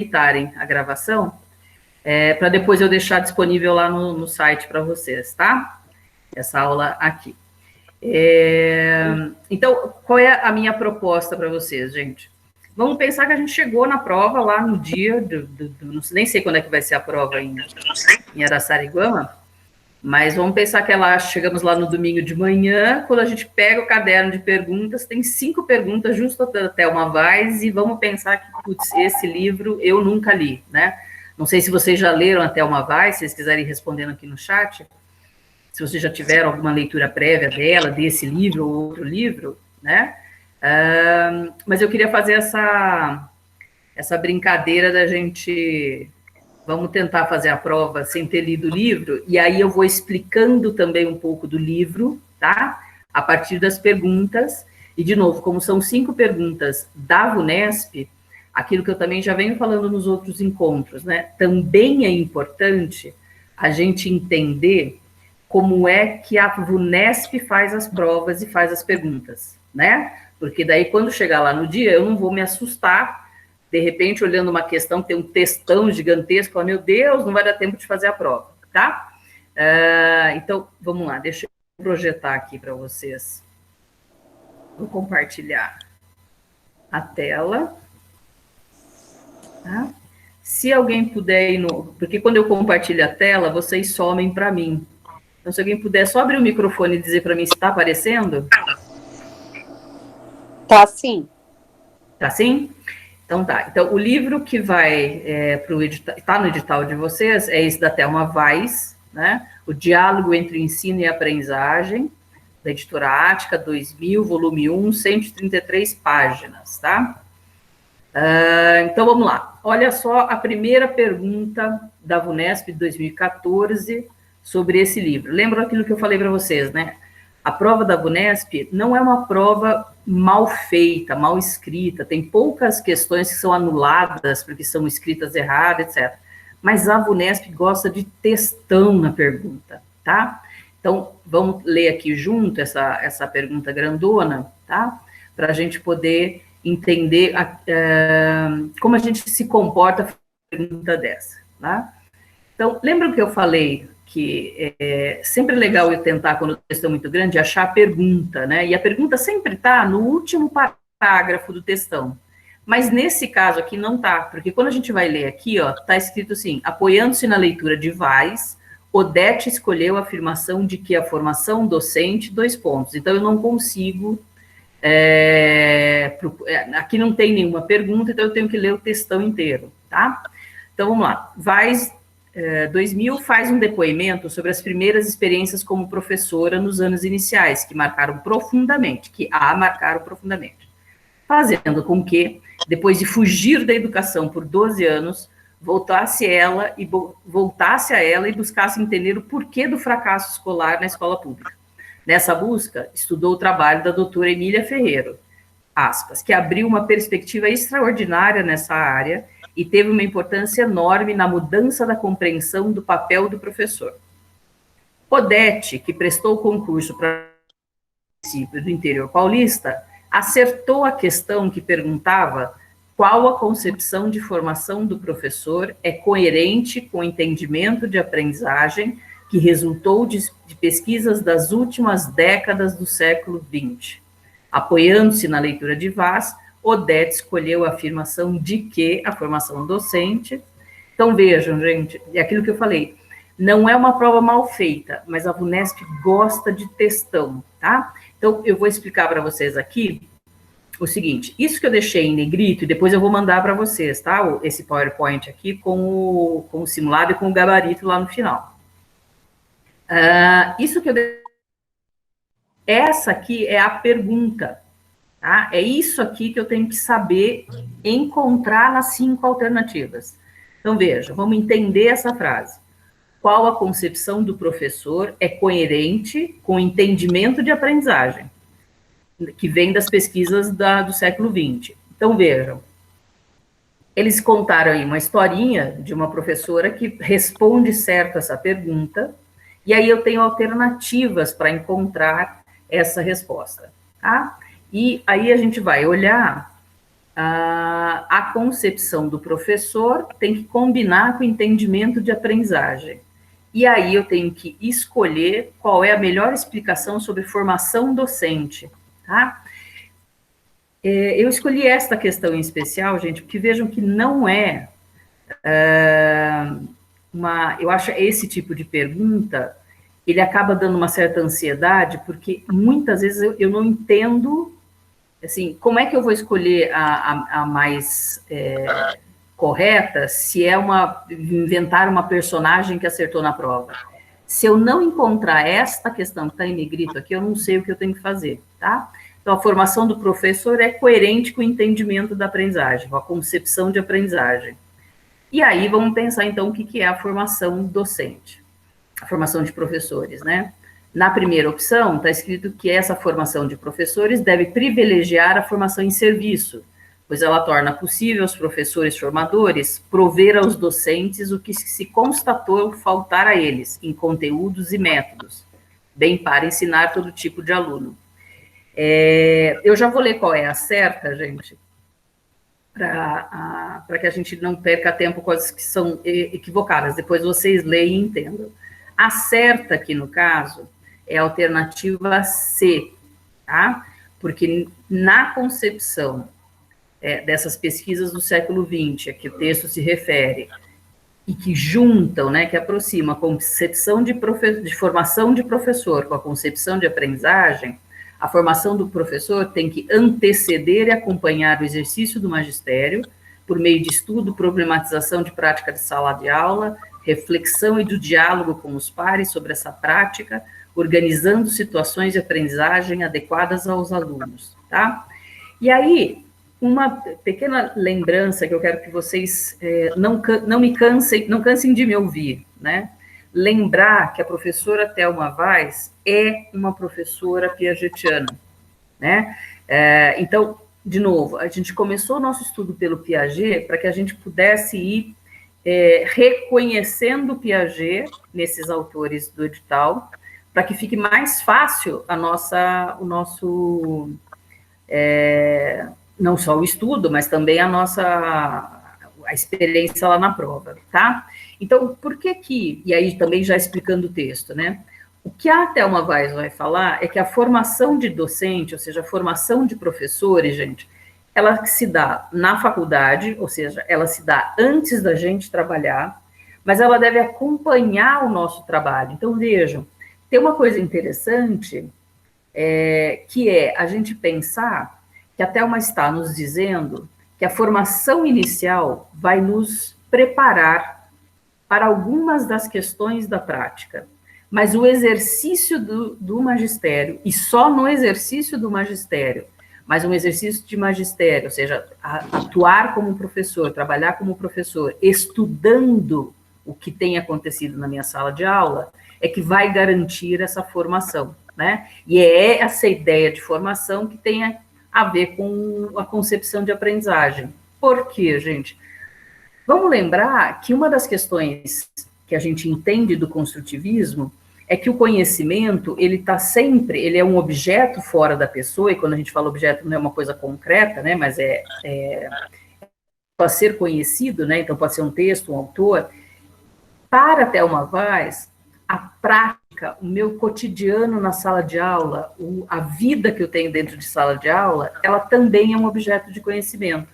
aproveitarem a gravação, para depois eu deixar disponível lá no site para vocês, tá? Essa aula aqui. Então, qual é a minha proposta para vocês, gente? Vamos pensar que a gente chegou na prova lá no dia, nem sei quando é que vai ser a prova em Araçariguama, mas vamos pensar que chegamos lá no domingo de manhã, quando a gente pega o caderno de perguntas, tem 5 perguntas justo da Thelma Weiss, e vamos pensar que, putz, esse livro eu nunca li, né? Não sei se vocês já leram a Thelma Weiss, se vocês quiserem ir respondendo aqui no chat, se vocês já tiveram alguma leitura prévia dela, desse livro ou outro livro, né? Mas eu queria fazer essa brincadeira da gente... Vamos tentar fazer a prova sem ter lido o livro, e aí eu vou explicando também um pouco do livro, tá? A partir das perguntas, e de novo, como são 5 perguntas da VUNESP, aquilo que eu também já venho falando nos outros encontros, né? Também é importante a gente entender como é que a VUNESP faz as provas e faz as perguntas, né? Porque daí, quando chegar lá no dia, eu não vou me assustar, de repente, olhando uma questão que tem um textão gigantesco, oh, meu Deus, não vai dar tempo de fazer a prova, tá? Então, vamos lá, deixa eu projetar aqui para vocês. Vou compartilhar a tela. Tá? Se alguém puder ir porque quando eu compartilho a tela, vocês somem para mim. Então, se alguém puder só abrir o microfone e dizer para mim se está aparecendo. Tá sim. Tá sim? Então tá. Então, o livro que vai para o edital, está no edital de vocês, é esse da Thelma Weiss, né? O Diálogo entre o Ensino e a Aprendizagem, da editora Ática, 2000, volume 1, 133 páginas, tá? Então, vamos lá. Olha só a primeira pergunta da VUNESP de 2014 sobre esse livro. Lembra aquilo que eu falei para vocês, né? A prova da VUNESP não é uma prova mal feita, mal escrita, tem poucas questões que são anuladas porque são escritas erradas, etc. Mas a VUNESP gosta de textão na pergunta, tá? Então, vamos ler aqui junto essa pergunta grandona, tá? Para a gente poder entender como a gente se comporta com uma pergunta dessa, tá? Então, lembra que eu falei que é sempre legal eu tentar, quando o texto é muito grande, achar a pergunta, né? E a pergunta sempre está no último parágrafo do textão. Mas nesse caso aqui não está, porque quando a gente vai ler aqui, ó, está escrito assim: apoiando-se na leitura de Weiss, Odete escolheu a afirmação de que a formação docente, ... Então, eu não consigo... aqui não tem nenhuma pergunta, então eu tenho que ler o textão inteiro, tá? Então, vamos lá. Weiss, 2000, faz um depoimento sobre as primeiras experiências como professora nos anos iniciais, que a marcaram profundamente, fazendo com que, depois de fugir da educação por 12 anos, voltasse a ela e buscasse entender o porquê do fracasso escolar na escola pública. Nessa busca, estudou o trabalho da doutora Emília Ferreiro, aspas, que abriu uma perspectiva extraordinária nessa área e teve uma importância enorme na mudança da compreensão do papel do professor. Odete, que prestou o concurso para o município do interior paulista, acertou a questão que perguntava qual a concepção de formação do professor é coerente com o entendimento de aprendizagem que resultou de pesquisas das últimas décadas do século XX. Apoiando-se na leitura de Weiss, Odete escolheu a afirmação de que a formação docente... Então, vejam, gente, é aquilo que eu falei, não é uma prova mal feita, mas a VUNESP gosta de textão, tá? Então, eu vou explicar para vocês aqui o seguinte, isso que eu deixei em negrito, e depois eu vou mandar para vocês, tá? Esse PowerPoint aqui com o simulado e com o gabarito lá no final. Isso que eu deixei... Essa aqui é a pergunta, tá? É isso aqui que eu tenho que saber encontrar nas 5 alternativas. Então, veja, vamos entender essa frase. Qual a concepção do professor é coerente com o entendimento de aprendizagem, que vem das pesquisas do século XX. Então, vejam, eles contaram aí uma historinha de uma professora que responde certo essa pergunta, e aí eu tenho alternativas para encontrar essa resposta, tá? E aí a gente vai olhar a concepção do professor tem que combinar com o entendimento de aprendizagem. E aí eu tenho que escolher qual é a melhor explicação sobre formação docente, tá? Eu escolhi esta questão em especial, gente, porque vejam que não é eu acho esse tipo de pergunta, ele acaba dando uma certa ansiedade, porque muitas vezes eu não entendo, assim, como é que eu vou escolher a mais correta se é inventar uma personagem que acertou na prova. Se eu não encontrar esta questão que está em negrito aqui, eu não sei o que eu tenho que fazer, tá? Então, a formação do professor é coerente com o entendimento da aprendizagem, com a concepção de aprendizagem. E aí, vamos pensar, então, o que é a formação docente, a formação de professores, né? Na primeira opção, está escrito que essa formação de professores deve privilegiar a formação em serviço, pois ela torna possível aos professores formadores prover aos docentes o que se constatou faltar a eles, em conteúdos e métodos, bem para ensinar todo tipo de aluno. Eu já vou ler qual é a certa, gente, para que a gente não perca tempo com coisas que são equivocadas. Depois vocês leem e entendam. A certa aqui, no caso, é a alternativa C, tá? Porque na concepção dessas pesquisas do século XX, a que o texto se refere, e que juntam, né, que aproximam a concepção de formação de professor com a concepção de aprendizagem, a formação do professor tem que anteceder e acompanhar o exercício do magistério, por meio de estudo, problematização de prática de sala de aula, reflexão e do diálogo com os pares sobre essa prática, organizando situações de aprendizagem adequadas aos alunos, tá? E aí, uma pequena lembrança que eu quero que vocês não cansem de me ouvir, né? Lembrar que a professora Thelma Weiss é uma professora piagetiana, né? Então, de novo, a gente começou o nosso estudo pelo Piaget para que a gente pudesse ir reconhecendo Piaget nesses autores do edital, para que fique mais fácil o nosso não só o estudo, mas também a experiência lá na prova, tá? Então, por que e aí também já explicando o texto, né? O que a Thelma Weiss vai falar é que a formação de docente, ou seja, a formação de professores, gente, ela se dá na faculdade, ou seja, ela se dá antes da gente trabalhar, mas ela deve acompanhar o nosso trabalho. Então, vejam, tem uma coisa interessante, que é a gente pensar que a Thelma está nos dizendo que a formação inicial vai nos preparar para algumas das questões da prática, mas o exercício do magistério, e só no exercício do magistério, mas um exercício de magistério, ou seja, atuar como professor, trabalhar como professor, estudando o que tem acontecido na minha sala de aula, é que vai garantir essa formação, né? E é essa ideia de formação que tem a ver com a concepção de aprendizagem. Por quê, gente? Vamos lembrar que uma das questões que a gente entende do construtivismo é que o conhecimento, ele é um objeto fora da pessoa, e quando a gente fala objeto não é uma coisa concreta, né, mas pode ser conhecido, né, então pode ser um texto, um autor. Para Thelma Weiss, a prática, o meu cotidiano na sala de aula, a vida que eu tenho dentro de sala de aula, ela também é um objeto de conhecimento.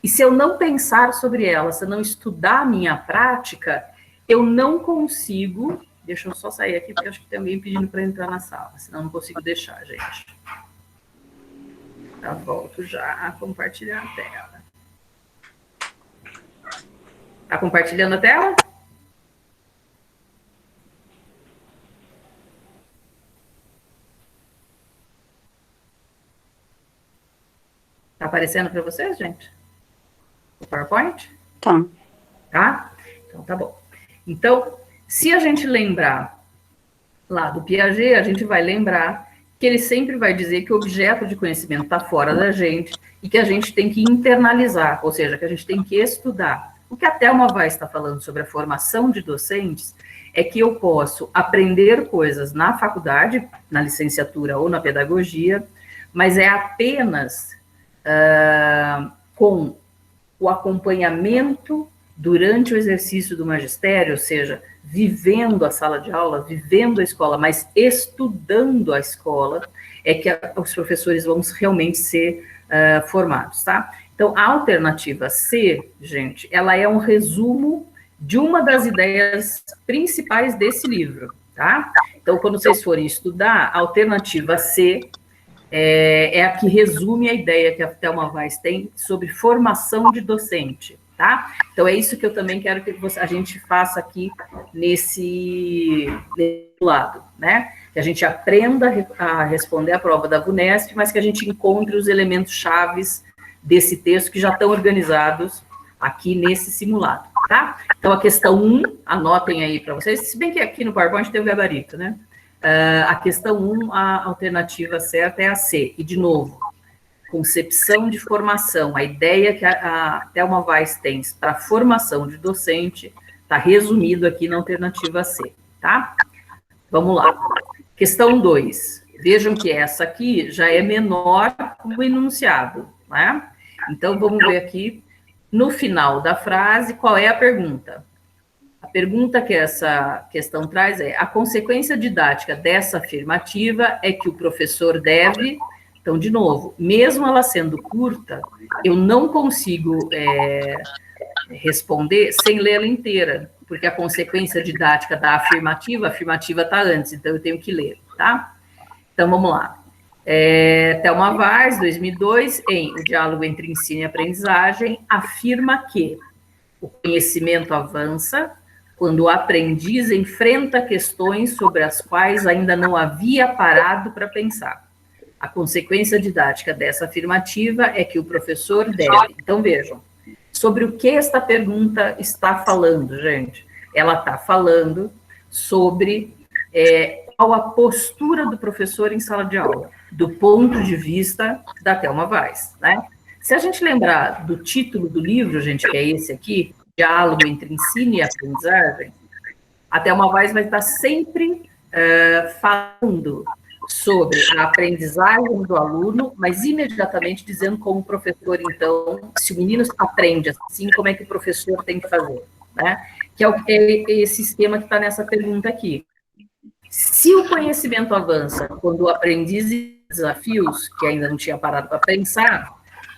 E se eu não pensar sobre ela, se eu não estudar a minha prática, eu não consigo... Deixa eu só sair aqui, porque acho que tem alguém pedindo para entrar na sala, senão eu não consigo deixar, gente. Já volto já a compartilhar a tela. Está compartilhando a tela? Está aparecendo para vocês, gente? O PowerPoint? Tá. Tá? Então, tá bom. Então, se a gente lembrar lá do Piaget, a gente vai lembrar que ele sempre vai dizer que o objeto de conhecimento está fora da gente e que a gente tem que internalizar, ou seja, que a gente tem que estudar. O que a Thelma vai estar falando sobre a formação de docentes é que eu posso aprender coisas na faculdade, na licenciatura ou na pedagogia, mas é apenas com o acompanhamento durante o exercício do magistério, ou seja, vivendo a sala de aula, vivendo a escola, mas estudando a escola, é que os professores vão realmente ser formados, tá? Então, a alternativa C, gente, ela é um resumo de uma das ideias principais desse livro, tá? Então, quando vocês forem estudar, a alternativa C é a que resume a ideia que a Thelma Weiss tem sobre formação de docente, tá? Então, é isso que eu também quero que a gente faça aqui nesse lado, né? Que a gente aprenda a responder a prova da VUNESP, mas que a gente encontre os elementos chaves desse texto que já estão organizados aqui nesse simulado, tá? Então, a questão 1, anotem aí para vocês, se bem que aqui no PowerPoint tem o gabarito, né? A questão 1, a alternativa certa é a C. E, de novo, concepção de formação, a ideia que a Thelma Weiss tem para a formação de docente está resumido aqui na alternativa C, tá? Vamos lá. Questão 2. Vejam que essa aqui já é menor no enunciado, né? Então, vamos ver aqui, no final da frase, qual é a pergunta? A pergunta que essa questão traz é: a consequência didática dessa afirmativa é que o professor deve... Então, de novo, mesmo ela sendo curta, eu não consigo responder sem ler ela inteira, porque a consequência didática da afirmativa, a afirmativa está antes, então eu tenho que ler, tá? Então, vamos lá. Thelma Weiss, 2002, em O Diálogo entre Ensino e Aprendizagem, afirma que o conhecimento avança quando o aprendiz enfrenta questões sobre as quais ainda não havia parado para pensar. A consequência didática dessa afirmativa é que o professor deve... Então, vejam, sobre o que esta pergunta está falando, gente? Ela está falando sobre qual a postura do professor em sala de aula, do ponto de vista da Thelma Weiss, né? Se a gente lembrar do título do livro, gente, que é esse aqui, Diálogo entre Ensino e Aprendizagem, a Thelma Weiss vai estar sempre falando sobre a aprendizagem do aluno, mas imediatamente dizendo como o professor, então, se o menino aprende assim, como é que o professor tem que fazer, né? Que é esse esquema que está nessa pergunta aqui. Se o conhecimento avança quando o aprendiz desafios, que ainda não tinha parado para pensar,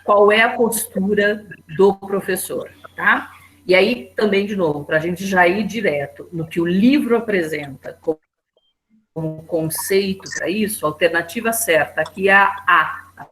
qual é a postura do professor, tá? E aí, também, de novo, para a gente já ir direto no que o livro apresenta como conceito para isso, a alternativa certa aqui é a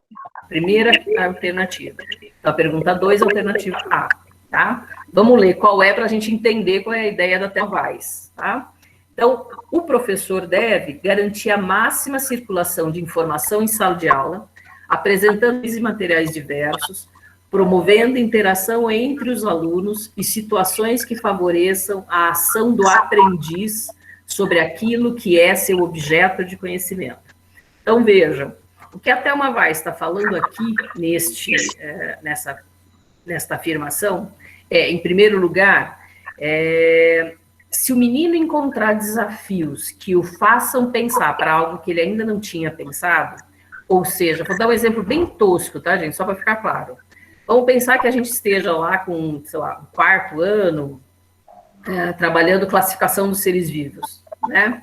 primeira alternativa. Então, a pergunta 2, alternativa A, tá? Vamos ler qual é para a gente entender qual é a ideia da Thelma Weiss, tá? Então, o professor deve garantir a máxima circulação de informação em sala de aula, apresentando materiais diversos, promovendo interação entre os alunos e situações que favoreçam a ação do aprendiz sobre aquilo que é seu objeto de conhecimento. Então, vejam, o que a Thelma Weiss está falando aqui nesta afirmação em primeiro lugar, se o menino encontrar desafios que o façam pensar para algo que ele ainda não tinha pensado, ou seja, vou dar um exemplo bem tosco, tá, gente? Só para ficar claro. Vamos pensar que a gente esteja lá com, sei lá, o 4º ano, trabalhando classificação dos seres vivos, né?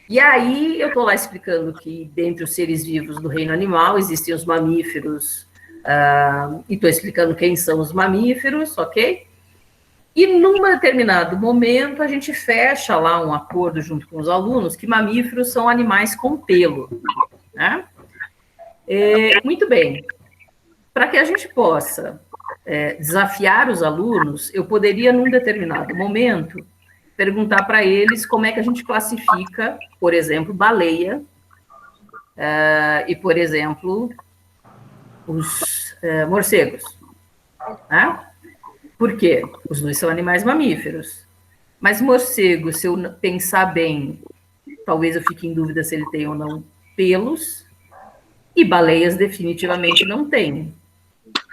E aí eu estou lá explicando que dentre os seres vivos do reino animal existem os mamíferos, e estou explicando quem são os mamíferos, ok? E num determinado momento a gente fecha lá um acordo junto com os alunos que mamíferos são animais com pelo, né? Muito bem. Para que a gente possa desafiar os alunos, eu poderia, num determinado momento, perguntar para eles como é que a gente classifica, por exemplo, baleia e, por exemplo, os morcegos, né? Por quê? Os dois são animais mamíferos. Mas morcego, se eu pensar bem, talvez eu fique em dúvida se ele tem ou não pelos, e baleias definitivamente não têm.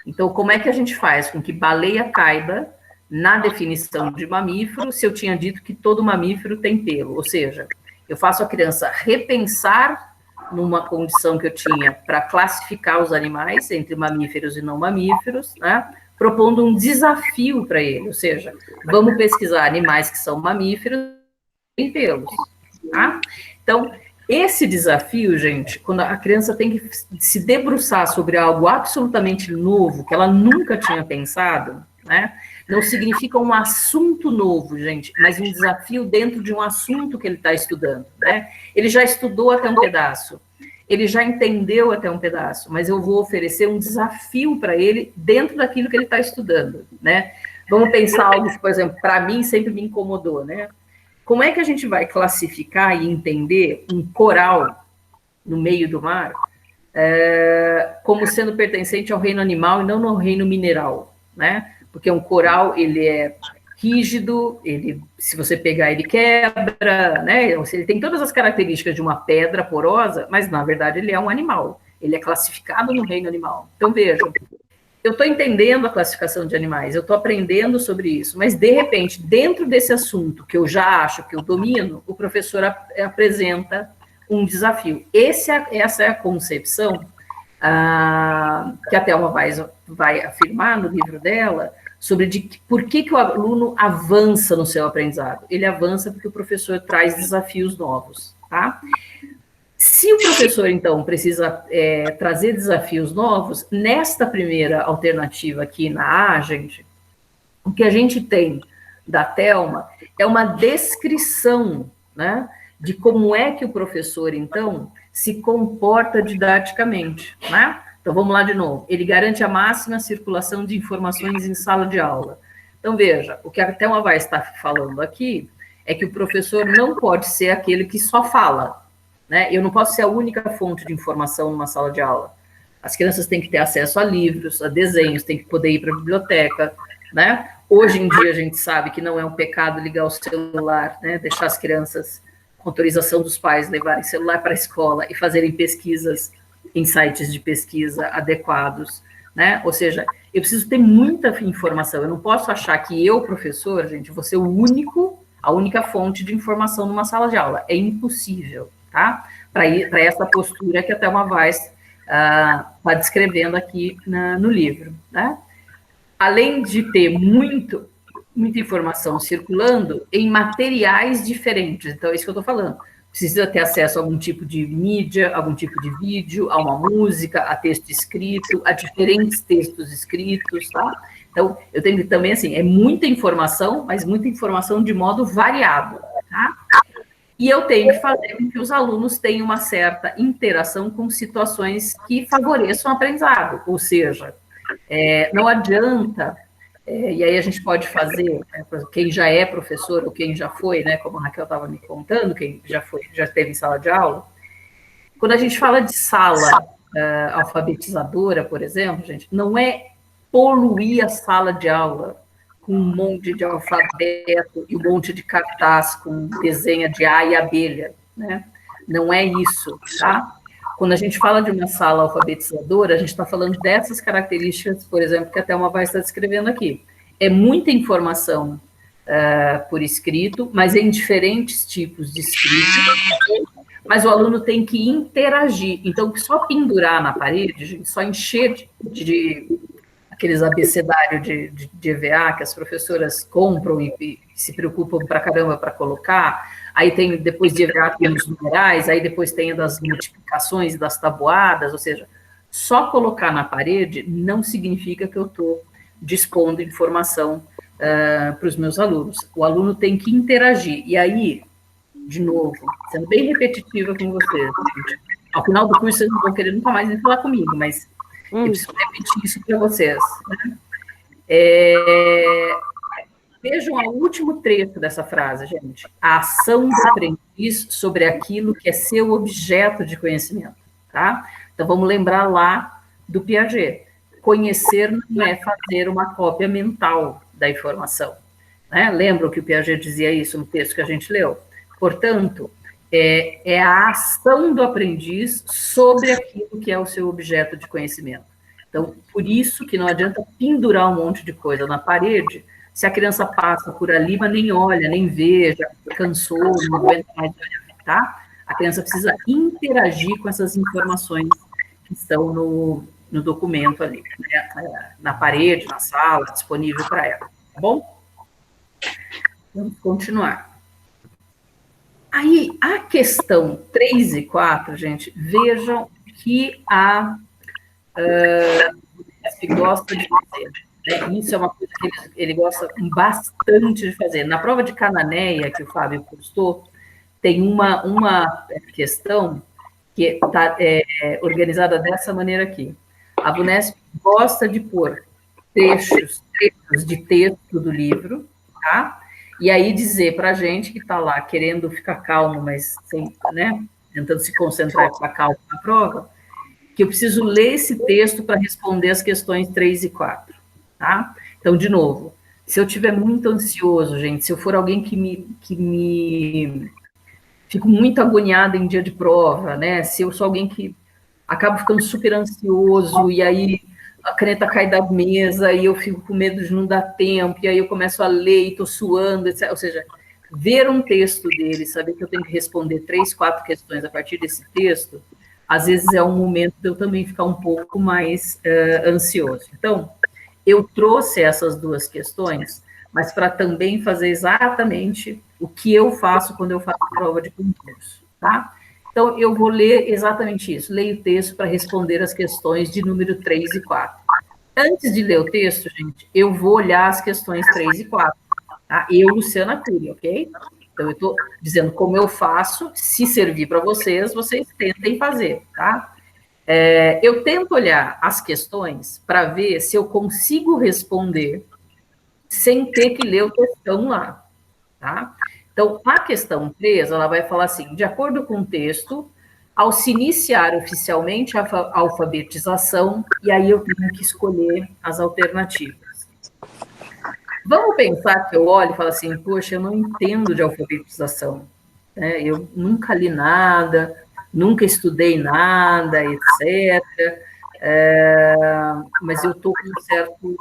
Então, como é que a gente faz com que baleia caiba na definição de mamífero, se eu tinha dito que todo mamífero tem pelo? Ou seja, eu faço a criança repensar numa condição que eu tinha para classificar os animais entre mamíferos e não mamíferos, né? Propondo um desafio para ele, ou seja, vamos pesquisar animais que são mamíferos e pelos, tá? Então, esse desafio, gente, quando a criança tem que se debruçar sobre algo absolutamente novo, que ela nunca tinha pensado, né? Não significa um assunto novo, gente, mas um desafio dentro de um assunto que ele está estudando, né? Ele já estudou até um pedaço, ele já entendeu até um pedaço, mas eu vou oferecer um desafio para ele dentro daquilo que ele está estudando, né? Vamos pensar algo que, por exemplo, para mim sempre me incomodou, né? Como é que a gente vai classificar e entender um coral no meio do mar como sendo pertencente ao reino animal e não no reino mineral, né? Porque um coral, ele é rígido, ele, se você pegar, ele quebra, né? Ele tem todas as características de uma pedra porosa, mas, na verdade, ele é um animal. Ele é classificado no reino animal. Então, vejam, eu estou entendendo a classificação de animais, eu estou aprendendo sobre isso, mas, de repente, dentro desse assunto que eu já acho que eu domino, o professor apresenta um desafio. Essa é a concepção que a Thelma vai afirmar no livro dela, sobre por que o aluno avança no seu aprendizado. Ele avança porque o professor traz desafios novos, tá? Se o professor, então, precisa trazer desafios novos, nesta primeira alternativa aqui na A, gente, o que a gente tem da Thelma é uma descrição, né, de como é que o professor, então, se comporta didaticamente, né? Então, vamos lá de novo. Ele garante a máxima circulação de informações em sala de aula. Então, veja, o que a Thelma vai estar falando aqui é que o professor não pode ser aquele que só fala, né? Eu não posso ser a única fonte de informação numa sala de aula. As crianças têm que ter acesso a livros, a desenhos, têm que poder ir para a biblioteca, né? Hoje em dia, a gente sabe que não é um pecado ligar o celular, né? Deixar as crianças, com autorização dos pais, levarem celular para a escola e fazerem pesquisas em sites de pesquisa adequados, né? Ou seja, eu preciso ter muita informação, eu não posso achar que eu, professor, gente, vou ser a única fonte de informação numa sala de aula. É impossível, tá? Para essa postura que a Thelma Weiss está descrevendo aqui no livro, né? Além de ter muita informação circulando em materiais diferentes, então é isso que eu estou falando. Precisa ter acesso a algum tipo de mídia, algum tipo de vídeo, a uma música, a texto escrito, a diferentes textos escritos, tá? Então, eu tenho também, assim, é muita informação, mas muita informação de modo variado, tá? E eu tenho que fazer com que os alunos tenham uma certa interação com situações que favoreçam o aprendizado, ou seja, não adianta, e aí a gente pode fazer, quem já é professor ou quem já foi, né, como a Raquel estava me contando, quem já esteve em sala de aula, quando a gente fala de sala alfabetizadora, por exemplo, gente, não é poluir a sala de aula com um monte de alfabeto e um monte de cartaz com desenho de A e abelha, né? Não é isso, tá? Quando a gente fala de uma sala alfabetizadora, a gente está falando dessas características, por exemplo, que a Thelma vai estar descrevendo aqui. É muita informação por escrito, mas em diferentes tipos de escrito, mas o aluno tem que interagir. Então, só pendurar na parede, gente, só encher de aqueles abecedários de EVA que as professoras compram e se preocupam pra caramba para colocar. Aí tem, depois de EVA, tem os numerais, aí depois tem das multiplicações e das tabuadas, ou seja, só colocar na parede não significa que eu estou dispondo informação para os meus alunos. O aluno tem que interagir. E aí, de novo, sendo bem repetitiva com vocês, gente, ao final do curso vocês não vão querer nunca mais nem falar comigo, mas eu preciso repetir isso para vocês, né? Vejam o último trecho dessa frase, gente. A ação do aprendiz sobre aquilo que é seu objeto de conhecimento, tá? Então, vamos lembrar lá do Piaget. Conhecer não é fazer uma cópia mental da informação, né? Lembram que o Piaget dizia isso no texto que a gente leu? Portanto, é a ação do aprendiz sobre aquilo que é o seu objeto de conhecimento. Então, por isso que não adianta pendurar um monte de coisa na parede, se a criança passa por ali, mas nem olha, nem vê, já cansou, não aguenta mais olhar, tá? A criança precisa interagir com essas informações que estão no documento ali, né? Na parede, na sala, disponível para ela, tá bom? Vamos continuar. Aí, a questão 3 e 4, gente, vejam que a gosta de fazer. Né? Isso é uma coisa que ele gosta bastante de fazer. Na prova de Cananéia, que o Fábio postou, tem uma questão que está organizada dessa maneira aqui. A VUNESP gosta de pôr trechos de texto do livro, tá? E aí dizer para a gente que está lá querendo ficar calmo, mas sem, né, tentando se concentrar e ficar calmo na prova, que eu preciso ler esse texto para responder as questões 3 e 4, tá? Então, de novo, se eu estiver muito ansioso, gente, se eu for alguém que me fico muito agoniada em dia de prova, né? Se eu sou alguém que acabo ficando super ansioso e aí a caneta cai da mesa e eu fico com medo de não dar tempo, e aí eu começo a ler e estou suando, etc. Ou seja, ver um texto dele, saber que eu tenho que responder 3, 4 questões a partir desse texto, às vezes é um momento de eu também ficar um pouco mais ansioso. Então, eu trouxe essas duas questões, mas para também fazer exatamente o que eu faço quando eu faço prova de concurso, tá? Então, eu vou ler exatamente isso. Leio o texto para responder as questões de número 3 e 4. Antes de ler o texto, gente, eu vou olhar as questões 3 e 4. Tá? Eu, Luciana Cury, ok? Então, eu estou dizendo como eu faço. Se servir para vocês, vocês tentem fazer, tá? Eu tento olhar as questões para ver se eu consigo responder sem ter que ler o textão lá, tá? Então, a questão 3, ela vai falar assim, de acordo com o texto, ao se iniciar oficialmente a alfabetização, e aí eu tenho que escolher as alternativas. Vamos pensar que eu olho e falo assim, poxa, eu não entendo de alfabetização, né? Eu nunca li nada, nunca estudei nada, etc. Mas eu estou com um certo,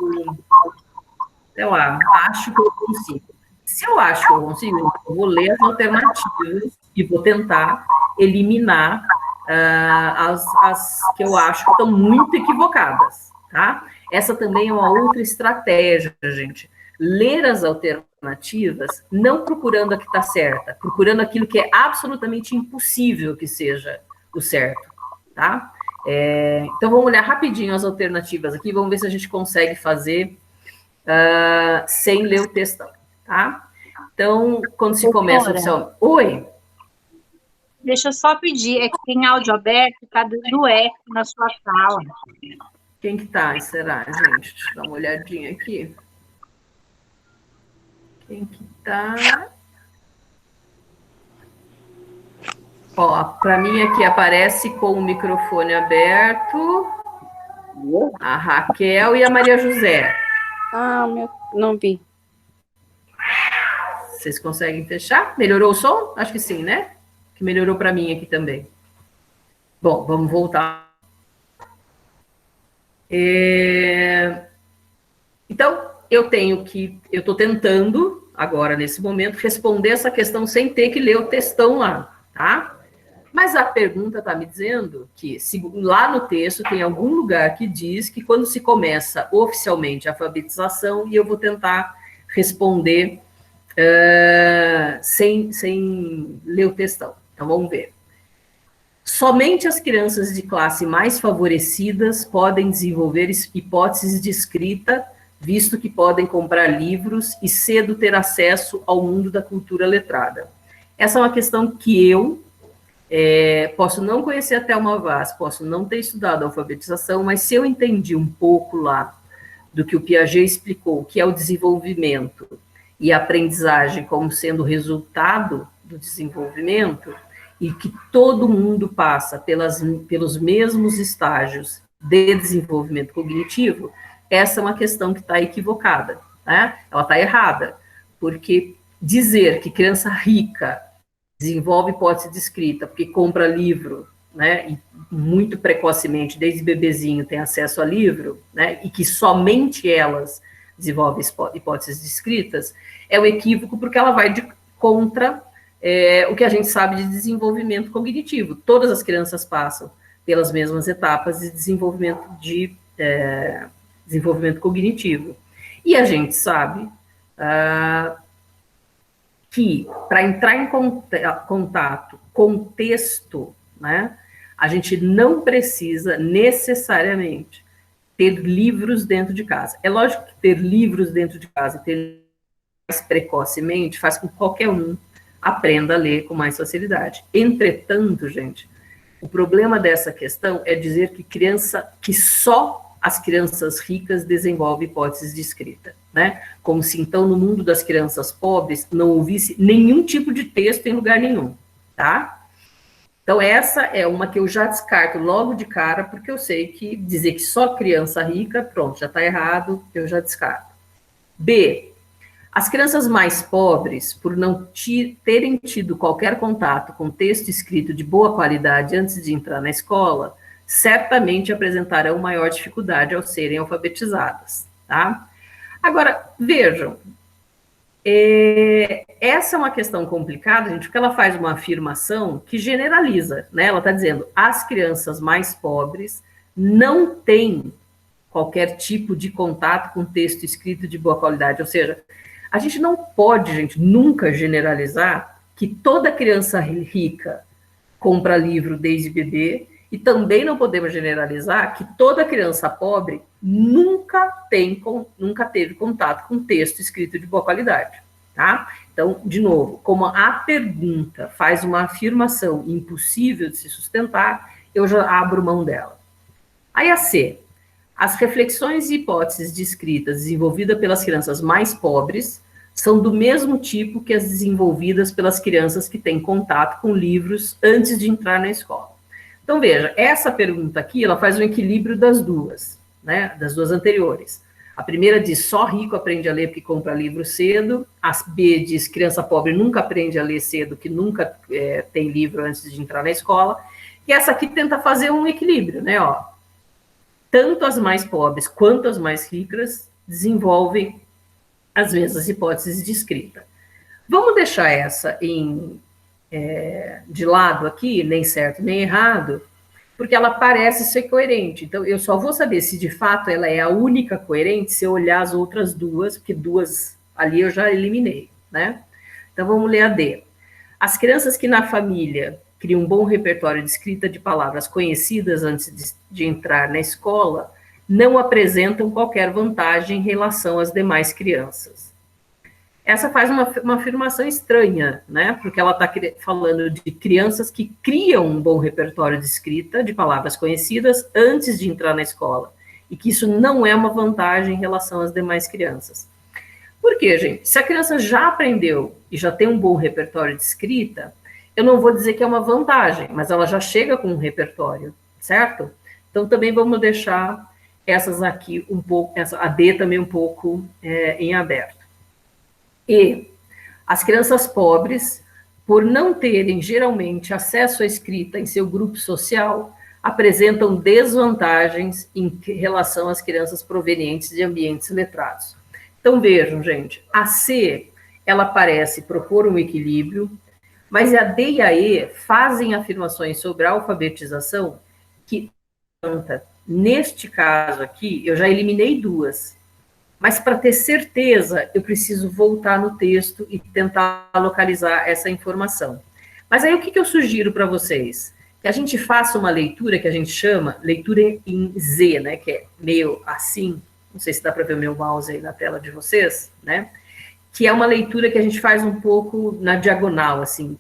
sei lá, acho que eu consigo. Se eu acho que eu consigo, eu vou ler as alternativas e vou tentar eliminar as que eu acho que estão muito equivocadas, tá? Essa também é uma outra estratégia, gente. Ler as alternativas, não procurando a que está certa, procurando aquilo que é absolutamente impossível que seja o certo, tá? Então, vamos olhar rapidinho as alternativas aqui, vamos ver se a gente consegue fazer sem ler o textão, tá? Então, quando se começa oficialmente... Oi? Deixa eu só pedir, é que tem áudio aberto, tá dando eco na sua sala. Quem que tá? Será, gente? Deixa eu dar uma olhadinha aqui. Quem que tá? Ó, para mim aqui aparece com o microfone aberto a Raquel e a Maria José. Ah, não vi. Vocês conseguem fechar? Melhorou o som? Acho que sim, né? Que melhorou para mim aqui também. Bom, vamos voltar. Então, eu estou tentando, agora, nesse momento, responder essa questão sem ter que ler o textão lá, tá? Mas a pergunta está me dizendo que lá no texto tem algum lugar que diz que quando se começa oficialmente a alfabetização, e eu vou tentar responder sem ler o textão. Então, vamos ver. Somente as crianças de classe mais favorecidas podem desenvolver hipóteses de escrita, visto que podem comprar livros e cedo ter acesso ao mundo da cultura letrada. Essa é uma questão que eu posso não conhecer a Thelma Vaz, posso não ter estudado a alfabetização, mas se eu entendi um pouco lá do que o Piaget explicou, que é o desenvolvimento e a aprendizagem como sendo resultado do desenvolvimento, e que todo mundo passa pelos mesmos estágios de desenvolvimento cognitivo, essa é uma questão que está equivocada, né? Ela está errada, porque dizer que criança rica desenvolve hipótese de escrita, porque compra livro, né, e muito precocemente, desde bebezinho, tem acesso a livro, né, e que somente elas desenvolvem hipóteses de escritas, é um equívoco, porque ela vai contra o que a gente sabe de desenvolvimento cognitivo. Todas as crianças passam pelas mesmas etapas de desenvolvimento cognitivo. E a gente sabe que para entrar em contato com texto, né, a gente não precisa necessariamente ter livros dentro de casa. É lógico que ter livros dentro de casa e ter mais precocemente faz com que qualquer um aprenda a ler com mais facilidade. Entretanto, gente, o problema dessa questão é dizer que só as crianças ricas desenvolvem hipóteses de escrita, né? Como se então no mundo das crianças pobres não houvesse nenhum tipo de texto em lugar nenhum, tá? Então essa é uma que eu já descarto logo de cara, porque eu sei que dizer que só criança rica, pronto, já está errado, eu já descarto. B, as crianças mais pobres, por não terem tido qualquer contato com texto escrito de boa qualidade antes de entrar na escola, certamente apresentarão maior dificuldade ao serem alfabetizadas, tá? Agora, vejam, essa é uma questão complicada, gente, porque ela faz uma afirmação que generaliza, né? Ela está dizendo, as crianças mais pobres não têm qualquer tipo de contato com texto escrito de boa qualidade, ou seja, a gente não pode, gente, nunca generalizar que toda criança rica compra livro desde bebê, e também não podemos generalizar que toda criança pobre nunca teve contato com texto escrito de boa qualidade, tá? Então, de novo, como a pergunta faz uma afirmação impossível de se sustentar, eu já abro mão dela. Aí a C. As reflexões e hipóteses de escrita desenvolvidas pelas crianças mais pobres são do mesmo tipo que as desenvolvidas pelas crianças que têm contato com livros antes de entrar na escola. Então, veja, essa pergunta aqui, ela faz um equilíbrio das duas, né, das duas anteriores. A primeira diz, só rico aprende a ler porque compra livro cedo. A B diz, criança pobre nunca aprende a ler cedo, que nunca tem livro antes de entrar na escola. E essa aqui tenta fazer um equilíbrio, né, ó. Tanto as mais pobres quanto as mais ricas desenvolvem as mesmas hipóteses de escrita. Vamos deixar essa de lado aqui, nem certo nem errado, porque ela parece ser coerente. Então, eu só vou saber se de fato ela é a única coerente se eu olhar as outras duas, porque duas ali eu já eliminei, né? Então, vamos ler a D. As crianças que na família criam um bom repertório de escrita de palavras conhecidas antes de entrar na escola não apresentam qualquer vantagem em relação às demais crianças. Essa faz uma afirmação estranha, né? Porque ela está falando de crianças que criam um bom repertório de escrita de palavras conhecidas antes de entrar na escola, e que isso não é uma vantagem em relação às demais crianças. Por quê, gente? Se a criança já aprendeu e já tem um bom repertório de escrita, eu não vou dizer que é uma vantagem, mas ela já chega com um repertório, certo? Então, também vamos deixar essas aqui um pouco, a D também um pouco em aberto. E as crianças pobres, por não terem geralmente acesso à escrita em seu grupo social, apresentam desvantagens em relação às crianças provenientes de ambientes letrados. Então vejam, gente, a C, ela parece propor um equilíbrio, mas a D e a E fazem afirmações sobre a alfabetização que, neste caso aqui, eu já eliminei duas. Mas para ter certeza, eu preciso voltar no texto e tentar localizar essa informação. Mas aí o que eu sugiro para vocês? Que a gente faça uma leitura que a gente chama leitura em Z, né? Que é meio assim, não sei se dá para ver o meu mouse aí na tela de vocês, né? Que é uma leitura que a gente faz um pouco na diagonal, assim,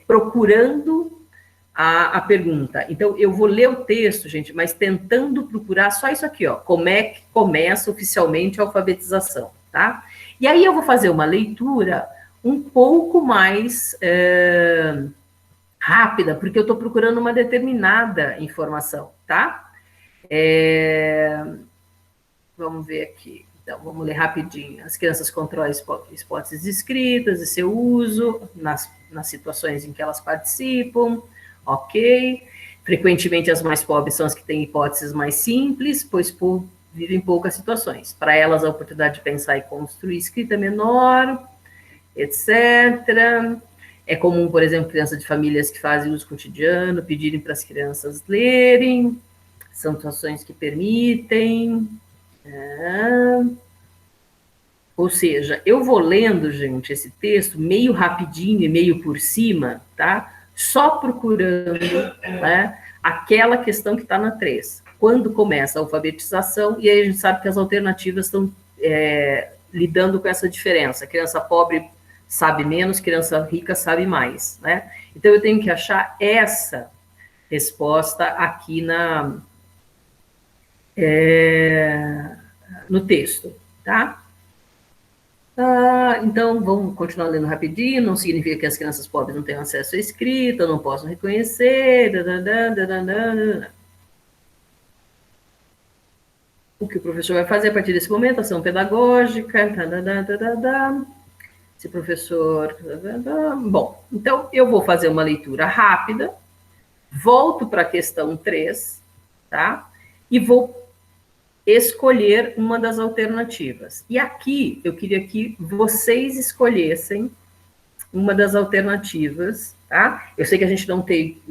procurando a pergunta. Então, eu vou ler o texto, gente, mas tentando procurar só isso aqui, ó, como é que começa oficialmente a alfabetização, tá? E aí eu vou fazer uma leitura um pouco mais rápida, porque eu estou procurando uma determinada informação, tá? Vamos ver aqui. Então, vamos ler rapidinho. As crianças controlam hipóteses escritas e seu uso nas situações em que elas participam. Ok. Frequentemente, as mais pobres são as que têm hipóteses mais simples, pois vivem poucas situações. Para elas, a oportunidade de pensar e construir escrita é menor, etc. É comum, por exemplo, crianças de famílias que fazem uso cotidiano, pedirem para as crianças lerem, são situações que permitem. Ou seja, eu vou lendo, gente, esse texto meio rapidinho e meio por cima, tá? Só procurando, né, aquela questão que está na 3. Quando começa a alfabetização, e aí a gente sabe que as alternativas estão lidando com essa diferença. Criança pobre sabe menos, criança rica sabe mais, né? Então eu tenho que achar essa resposta aqui no texto, tá? Então, vamos continuar lendo rapidinho. Não significa que as crianças pobres não tenham acesso à escrita, não possam reconhecer. O que o professor vai fazer a partir desse momento? Ação pedagógica. Esse professor. Bom, então eu vou fazer uma leitura rápida, volto para a questão 3, tá? E vou escolher uma das alternativas. E aqui, eu queria que vocês escolhessem uma das alternativas, tá? Eu sei que a gente não teve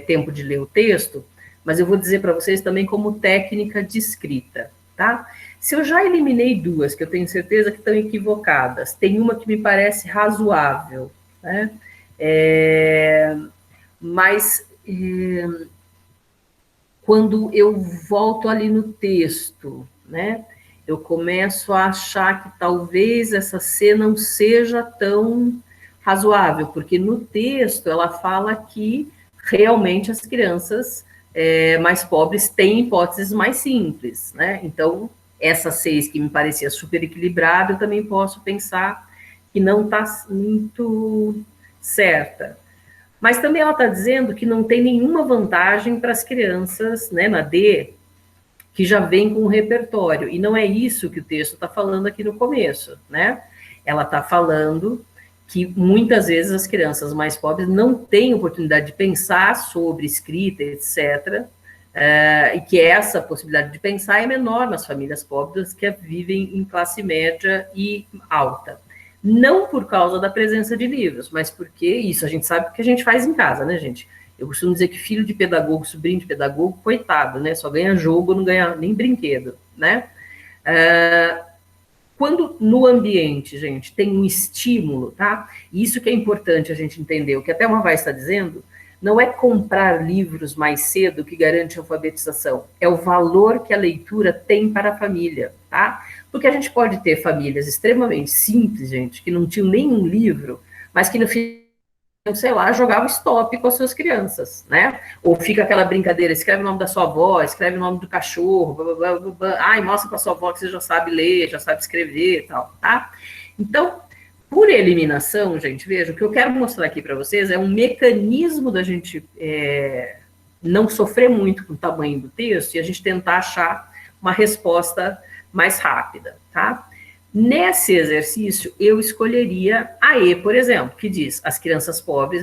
tempo de ler o texto, mas eu vou dizer para vocês também como técnica de escrita, tá? Se eu já eliminei 2, que eu tenho certeza que estão equivocadas, tem uma que me parece razoável, né? Mas quando eu volto ali no texto, né, eu começo a achar que talvez essa C não seja tão razoável, porque no texto ela fala que realmente as crianças mais pobres têm hipóteses mais simples, né? Então, essa 6 que me parecia super equilibrada, eu também posso pensar que não está muito certa. Mas também ela está dizendo que não tem nenhuma vantagem para as crianças, né, na D, que já vem com o repertório. E não é isso que o texto está falando aqui no começo, né? Ela está falando que muitas vezes as crianças mais pobres não têm oportunidade de pensar sobre escrita, etc., e que essa possibilidade de pensar é menor nas famílias pobres que vivem em classe média e alta. Não por causa da presença de livros, mas porque isso a gente sabe que a gente faz em casa, né, gente? Eu costumo dizer que filho de pedagogo, sobrinho de pedagogo, coitado, né? Só ganha jogo, não ganha nem brinquedo, né? Quando no ambiente, gente, tem um estímulo, tá? Isso que é importante a gente entender. O que até uma vai está dizendo, não é comprar livros mais cedo que garante a alfabetização, é o valor que a leitura tem para a família, tá? Porque a gente pode ter famílias extremamente simples, gente, que não tinham nenhum livro, mas que no fim, sei lá, jogavam stop com as suas crianças, né? Ou fica aquela brincadeira, escreve o nome da sua avó, escreve o nome do cachorro, blá, blá, blá, blá. Ai, mostra para sua avó que você já sabe ler, já sabe escrever e tal, tá? Então, por eliminação, gente, veja, o que eu quero mostrar aqui para vocês é um mecanismo da gente não sofrer muito com o tamanho do texto e a gente tentar achar uma resposta mais rápida, tá? Nesse exercício, eu escolheria a E, por exemplo, que diz, as crianças pobres,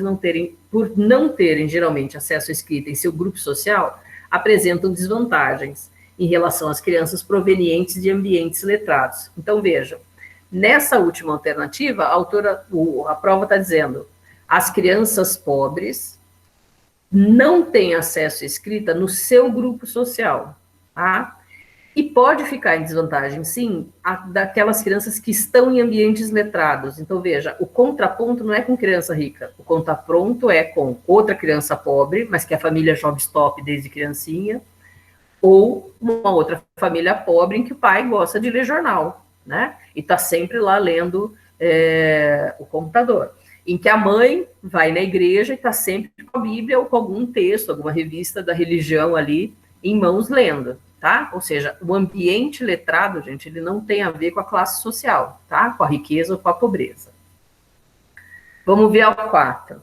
por não terem geralmente acesso à escrita em seu grupo social, apresentam desvantagens em relação às crianças provenientes de ambientes letrados. Então, vejam, nessa última alternativa, a prova está dizendo, as crianças pobres não têm acesso à escrita no seu grupo social, tá? E pode ficar em desvantagem, sim, daquelas crianças que estão em ambientes letrados. Então, veja, o contraponto não é com criança rica, o contraponto é com outra criança pobre, mas que a família joga stop desde criancinha, ou uma outra família pobre em que o pai gosta de ler jornal, né? E está sempre lá lendo o computador. Em que a mãe vai na igreja e está sempre com a Bíblia ou com algum texto, alguma revista da religião ali em mãos lendo. Tá? Ou seja, o ambiente letrado, gente, ele não tem a ver com a classe social, tá? Com a riqueza ou com a pobreza. Vamos ver a 4.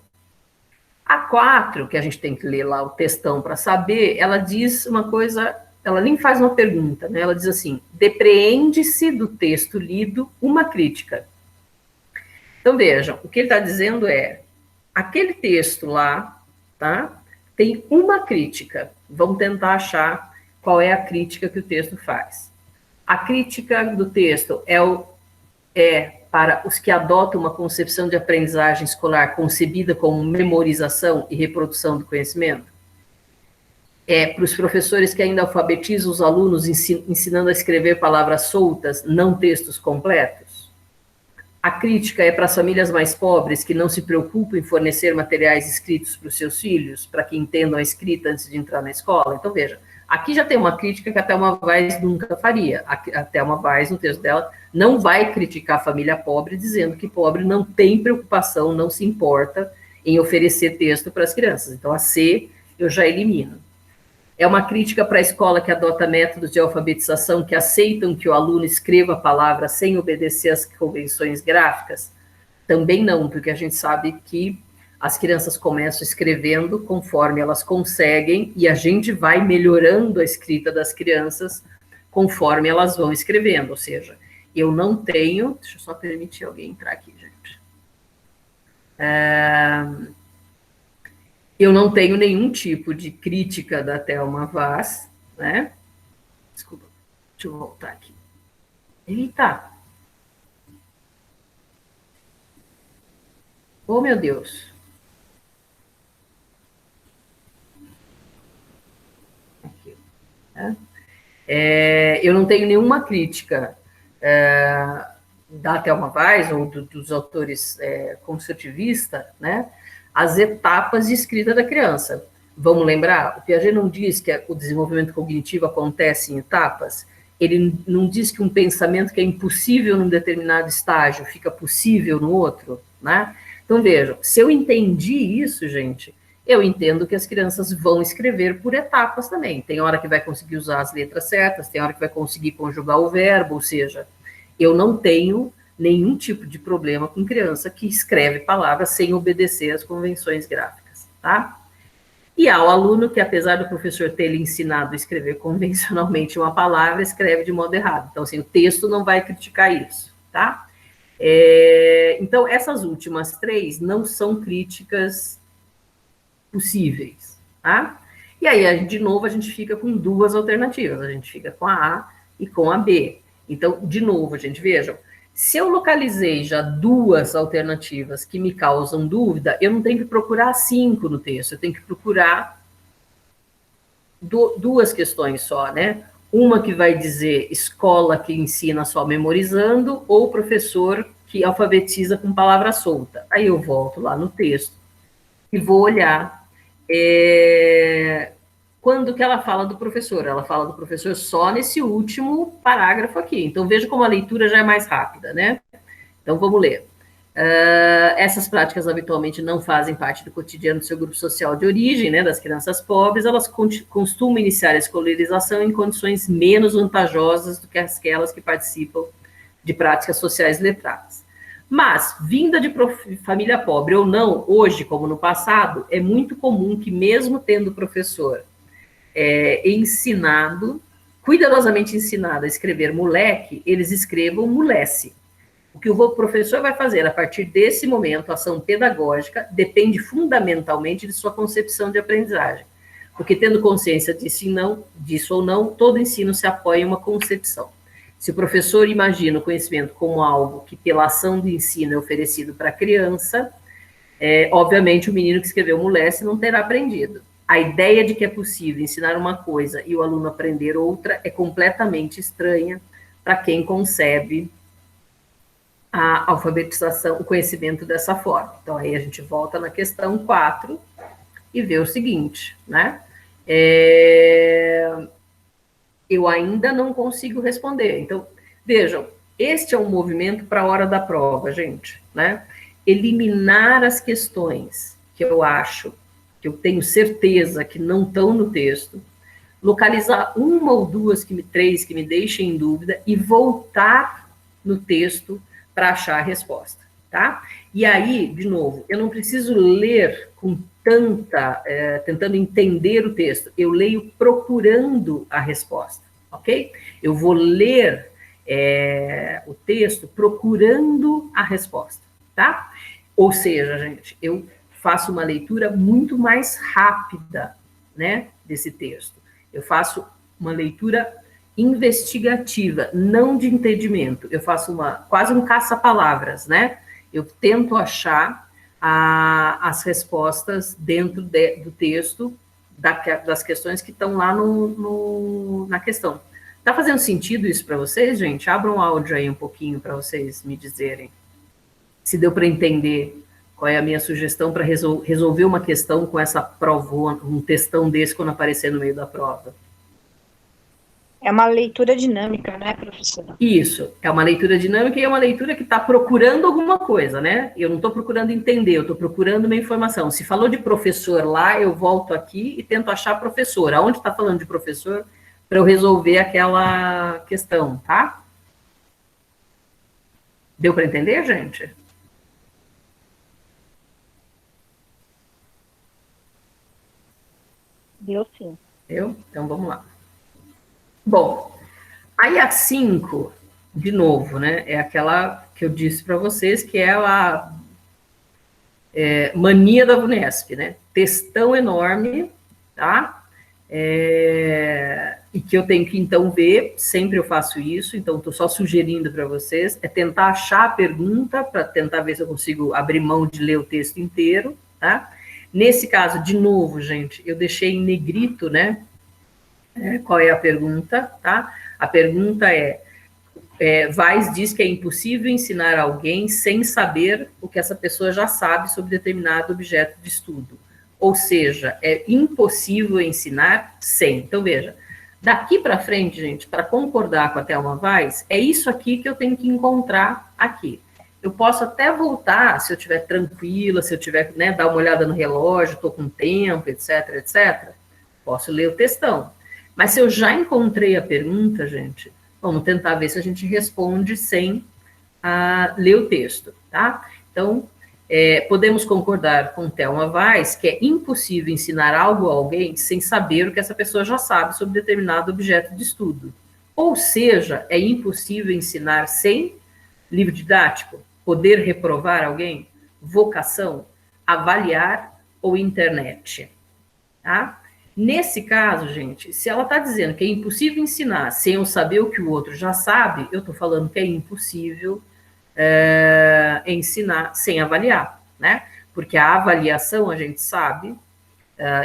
A 4, que a gente tem que ler lá o textão para saber, ela diz uma coisa, ela nem faz uma pergunta, né? Ela diz assim, depreende-se do texto lido uma crítica. Então, vejam, o que ele está dizendo é, aquele texto lá, tá? Tem uma crítica. Vamos tentar achar qual é a crítica que o texto faz. A crítica do texto é para os que adotam uma concepção de aprendizagem escolar concebida como memorização e reprodução do conhecimento? Para os professores que ainda alfabetizam os alunos ensinando a escrever palavras soltas, não textos completos? A crítica é para as famílias mais pobres que não se preocupam em fornecer materiais escritos para os seus filhos, para que entendam a escrita antes de entrar na escola? Então, veja, aqui já tem uma crítica que a Thelma Weiss nunca faria. A Thelma Weiss, no texto dela, não vai criticar a família pobre, dizendo que pobre não tem preocupação, não se importa em oferecer texto para as crianças. Então, a C eu já elimino. É uma crítica para a escola que adota métodos de alfabetização que aceitam que o aluno escreva a palavra sem obedecer às convenções gráficas? Também não, porque a gente sabe que as crianças começam escrevendo conforme elas conseguem e a gente vai melhorando a escrita das crianças conforme elas vão escrevendo. Ou seja, eu não tenho... Deixa eu só permitir alguém entrar aqui, gente. Eu não tenho nenhum tipo de crítica da Thelma Weiss, né? Desculpa, deixa eu voltar aqui. Eita! Oh, meu Deus! Aqui, né? Eu não tenho nenhuma crítica da Thelma Weiss ou dos autores construtivistas, né? As etapas de escrita da criança. Vamos lembrar? O Piaget não diz que o desenvolvimento cognitivo acontece em etapas, ele não diz que um pensamento que é impossível num determinado estágio fica possível no outro, né? Então, vejam, se eu entendi isso, gente, eu entendo que as crianças vão escrever por etapas também. Tem hora que vai conseguir usar as letras certas, tem hora que vai conseguir conjugar o verbo, ou seja, eu não tenho nenhum tipo de problema com criança que escreve palavras sem obedecer às convenções gráficas, tá? E há o aluno que, apesar do professor ter lhe ensinado a escrever convencionalmente uma palavra, escreve de modo errado. Então, assim, o texto não vai criticar isso, tá? Então, essas últimas três não são críticas possíveis, tá? E aí, de novo, a gente fica com duas alternativas. A gente fica com a A e com a B. Então, de novo, gente, vejam, se eu localizei já duas alternativas que me causam dúvida, eu não tenho que procurar 5 no texto, eu tenho que procurar duas questões só, né? Uma que vai dizer escola que ensina só memorizando ou professor que alfabetiza com palavra solta. Aí eu volto lá no texto e vou olhar quando que ela fala do professor. Ela fala do professor só nesse último parágrafo aqui. Então, veja como a leitura já é mais rápida, né? Então, vamos ler. Essas práticas habitualmente não fazem parte do cotidiano do seu grupo social de origem, né, das crianças pobres. Elas costumam iniciar a escolarização em condições menos vantajosas do que aquelas que participam de práticas sociais letradas. Mas, vinda de família pobre ou não, hoje, como no passado, é muito comum que, mesmo tendo professor cuidadosamente ensinado a escrever moleque, eles escrevam mulece. O que o professor vai fazer a partir desse momento, a ação pedagógica, depende fundamentalmente de sua concepção de aprendizagem. Porque, tendo consciência disso ou não, todo ensino se apoia em uma concepção. Se o professor imagina o conhecimento como algo que, pela ação do ensino, é oferecido para a criança, obviamente o menino que escreveu mulece não terá aprendido. A ideia de que é possível ensinar uma coisa e o aluno aprender outra é completamente estranha para quem concebe a alfabetização, o conhecimento dessa forma. Então, aí a gente volta na questão 4 e vê o seguinte, né? Eu ainda não consigo responder. Então, vejam, este é um movimento para a hora da prova, gente, né? Eliminar as questões que eu acho, que eu tenho certeza que não estão no texto, localizar uma ou duas, três que me deixem em dúvida e voltar no texto para achar a resposta, tá? E aí, de novo, eu não preciso ler com tentando entender o texto, eu leio procurando a resposta, ok? Eu vou ler o texto procurando a resposta, tá? Ou seja, gente, eu faço uma leitura muito mais rápida, né, desse texto. Eu faço uma leitura investigativa, não de entendimento. Eu faço quase um caça-palavras, né? Eu tento achar as respostas dentro do texto das questões que estão lá na questão. Tá fazendo sentido isso para vocês, gente? Abra um áudio aí um pouquinho para vocês me dizerem se deu para entender qual é a minha sugestão para resolver uma questão com essa prova, um textão desse quando aparecer no meio da prova. É uma leitura dinâmica, né, professora? Isso, é uma leitura dinâmica e é uma leitura que está procurando alguma coisa, né? Eu não estou procurando entender, eu estou procurando uma informação. Se falou de professor lá, eu volto aqui e tento achar professor. Aonde está falando de professor para eu resolver aquela questão, tá? Deu para entender, gente? Deu sim. Deu? Então, vamos lá. Bom, aí a 5, de novo, né, é aquela que eu disse para vocês, que é a mania da VUNESP, né? Textão enorme, tá? E que eu tenho que, então, ver, sempre eu faço isso, então estou só sugerindo para vocês, é tentar achar a pergunta, para tentar ver se eu consigo abrir mão de ler o texto inteiro, tá? Nesse caso, de novo, gente, eu deixei em negrito, né? Qual é a pergunta, tá? A pergunta Weiss diz que é impossível ensinar alguém sem saber o que essa pessoa já sabe sobre determinado objeto de estudo. Ou seja, é impossível ensinar sem. Então, veja, daqui para frente, gente, para concordar com a Thelma Weiss, é isso aqui que eu tenho que encontrar aqui. Eu posso até voltar, se eu estiver tranquila, se eu tiver, né, dar uma olhada no relógio, estou com tempo, etc, etc, posso ler o textão. Mas se eu já encontrei a pergunta, gente, vamos tentar ver se a gente responde sem ler o texto, tá? Então, podemos concordar com Thelma Weiss que é impossível ensinar algo a alguém sem saber o que essa pessoa já sabe sobre determinado objeto de estudo. Ou seja, é impossível ensinar sem livro didático, poder reprovar alguém, vocação, avaliar ou internet, tá? Nesse caso, gente, se ela está dizendo que é impossível ensinar sem eu saber o que o outro já sabe, eu estou falando que é impossível ensinar sem avaliar, né? Porque a avaliação, a gente sabe,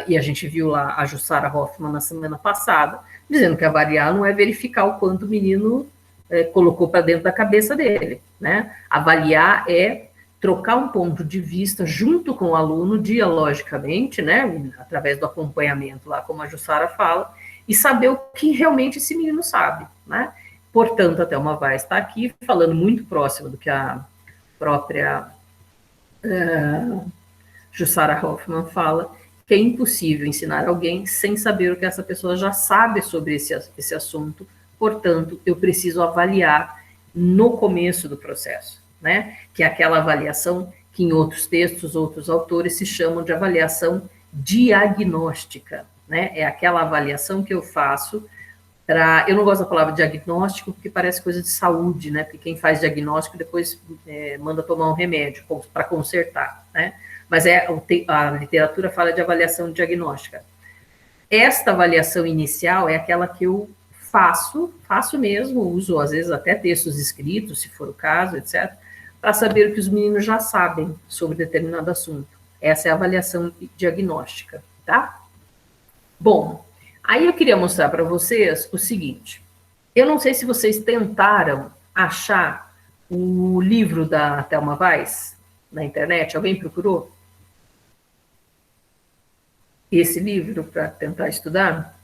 e a gente viu lá a Jussara Hoffmann na semana passada, dizendo que avaliar não é verificar o quanto o menino colocou para dentro da cabeça dele, né? Avaliar é trocar um ponto de vista junto com o aluno, dialogicamente, né, através do acompanhamento lá, como a Jussara fala, e saber o que realmente esse menino sabe, né? Portanto, a Thelma Weiss está aqui falando muito próximo do que a própria Jussara Hoffmann fala, que é impossível ensinar alguém sem saber o que essa pessoa já sabe sobre esse assunto, portanto, eu preciso avaliar no começo do processo, né? Que é aquela avaliação que em outros textos, outros autores se chamam de avaliação diagnóstica, né? É aquela avaliação que eu faço para... Eu não gosto da palavra diagnóstico porque parece coisa de saúde, né? Porque quem faz diagnóstico depois manda tomar um remédio para consertar, né? Mas a literatura fala de avaliação diagnóstica. Esta avaliação inicial é aquela que eu faço mesmo, uso às vezes até textos escritos, se for o caso, etc., para saber o que os meninos já sabem sobre determinado assunto. Essa é a avaliação diagnóstica, tá? Bom, aí eu queria mostrar para vocês o seguinte. Eu não sei se vocês tentaram achar o livro da Thelma Weiss na internet. Alguém procurou esse livro para tentar estudar?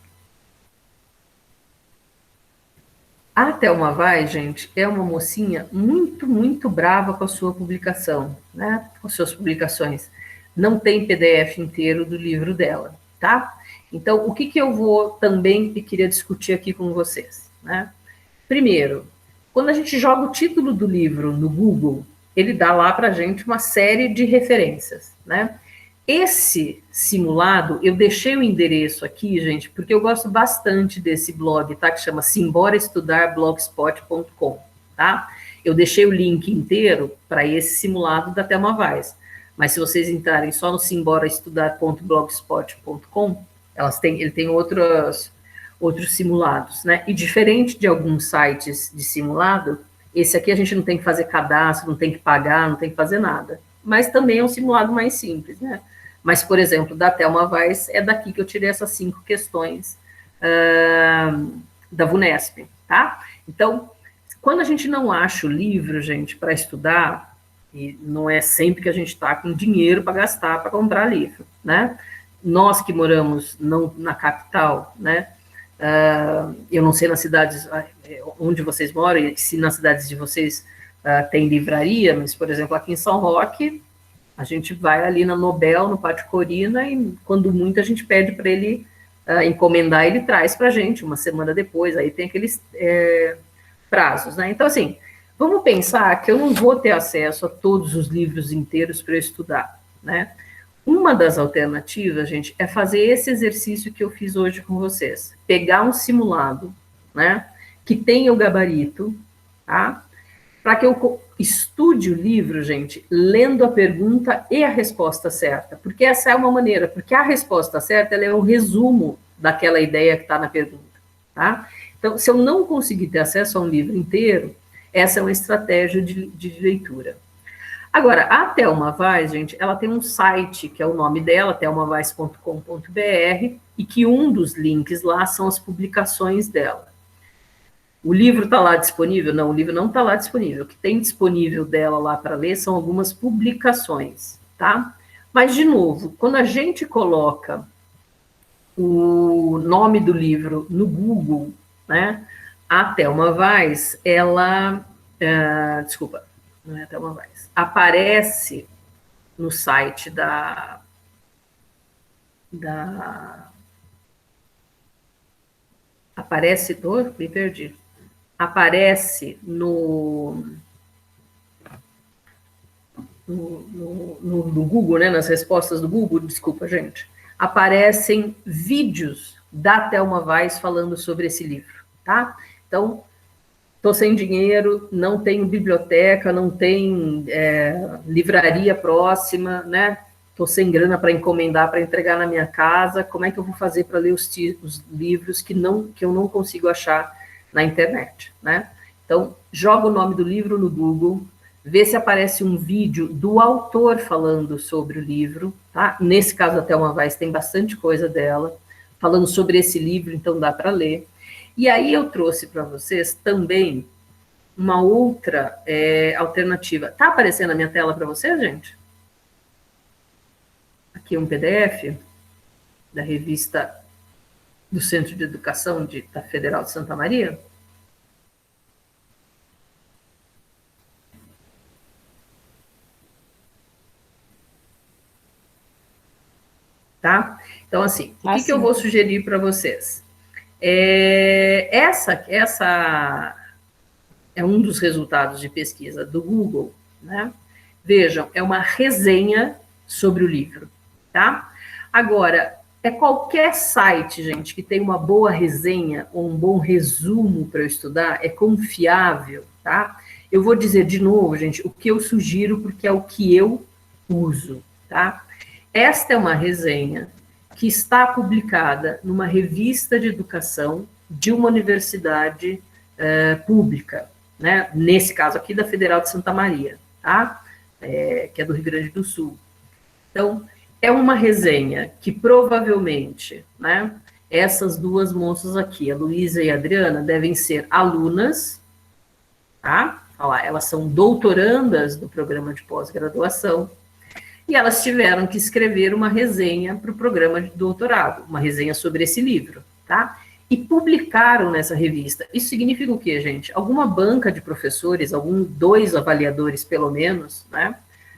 A Thelma Weiss, gente, é uma mocinha muito, muito brava com a sua publicação, né? Com suas publicações. Não tem PDF inteiro do livro dela, tá? Então, o que eu vou também e queria discutir aqui com vocês, né? Primeiro, quando a gente joga o título do livro no Google, ele dá lá para a gente uma série de referências, né? Esse simulado, eu deixei o endereço aqui, gente, porque eu gosto bastante desse blog, tá? Que chama simboraestudarblogspot.com, tá? Eu deixei o link inteiro para esse simulado da Thelma Weiss. Mas se vocês entrarem só no simboraestudar.blogspot.com, ele tem outros simulados, né? E diferente de alguns sites de simulado, esse aqui a gente não tem que fazer cadastro, não tem que pagar, não tem que fazer nada. Mas também é um simulado mais simples, né? Mas, por exemplo, da Thelma Weiss, é daqui que eu tirei essas 5 questões da VUNESP, tá? Então, quando a gente não acha o livro, gente, para estudar, e não é sempre que a gente está com dinheiro para gastar, para comprar livro, né? Nós que moramos não na capital, né? Eu não sei nas cidades onde vocês moram, e se nas cidades de vocês tem livraria, mas, por exemplo, aqui em São Roque, a gente vai ali na Nobel, no Pátio Corina, e quando muito a gente pede para ele encomendar, ele traz para a gente uma semana depois, aí tem aqueles prazos, né? Então, assim, vamos pensar que eu não vou ter acesso a todos os livros inteiros para eu estudar, né? Uma das alternativas, gente, é fazer esse exercício que eu fiz hoje com vocês. Pegar um simulado, né, que tenha o gabarito, tá? Para que eu estude o livro, gente, lendo a pergunta e a resposta certa. Porque essa é uma maneira, porque a resposta certa, ela é um resumo daquela ideia que está na pergunta, tá? Então, se eu não conseguir ter acesso a um livro inteiro, essa é uma estratégia de leitura. Agora, a Thelma Weiss, gente, ela tem um site, que é o nome dela, thelmaweiss.com.br, e que um dos links lá são as publicações dela. O livro está lá disponível? Não, o livro não está lá disponível. O que tem disponível dela lá para ler são algumas publicações, tá? Mas, de novo, quando a gente coloca o nome do livro no Google, né, a Thelma Weiss, ela... desculpa, não é a Thelma Weiss. Aparece no site aparece, me perdi. Aparece no Google, né, nas respostas do Google, desculpa, gente, aparecem vídeos da Thelma Weiss falando sobre esse livro, tá? Então, estou sem dinheiro, não tenho biblioteca, não tem livraria próxima, né? Estou sem grana para encomendar, para entregar na minha casa. Como é que eu vou fazer para ler os livros que eu não consigo achar na internet, né? Então, joga o nome do livro no Google, vê se aparece um vídeo do autor falando sobre o livro, tá? Nesse caso, a Thelma Weiss tem bastante coisa dela, falando sobre esse livro, então dá para ler. E aí eu trouxe para vocês também uma outra alternativa. Está aparecendo na minha tela para vocês, gente? Aqui um PDF da revista do Centro de Educação da Federal de Santa Maria. Tá? Então, assim, o que eu vou sugerir para vocês? Essa é um dos resultados de pesquisa do Google, né? Vejam, é uma resenha sobre o livro, tá? Agora, qualquer site, gente, que tem uma boa resenha ou um bom resumo para eu estudar, é confiável, tá? Eu vou dizer de novo, gente, o que eu sugiro, porque é o que eu uso, tá? Esta é uma resenha que está publicada numa revista de educação de uma universidade pública, né? Nesse caso aqui da Federal de Santa Maria, tá? Que é do Rio Grande do Sul. Então, é uma resenha que provavelmente, né, essas duas moças aqui, a Luísa e a Adriana, devem ser alunas, tá? Olha lá, elas são doutorandas do programa de pós-graduação, e elas tiveram que escrever uma resenha para o programa de doutorado, uma resenha sobre esse livro, tá? E publicaram nessa revista. Isso significa o quê, gente? Alguma banca de professores, dois avaliadores pelo menos, né,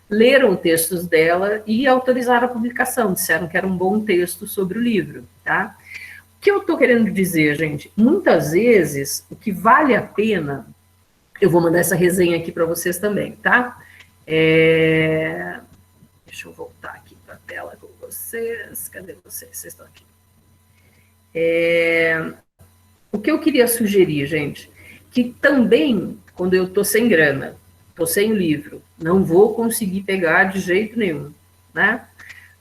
leram textos dela e autorizaram a publicação, disseram que era um bom texto sobre o livro, tá? O que eu estou querendo dizer, gente? Muitas vezes, o que vale a pena, eu vou mandar essa resenha aqui para vocês também, tá? Deixa eu voltar aqui para a tela com vocês. Cadê vocês? Vocês estão aqui. O que eu queria sugerir, gente, que também, quando eu estou sem grana, estou sem livro, não vou conseguir pegar de jeito nenhum, né?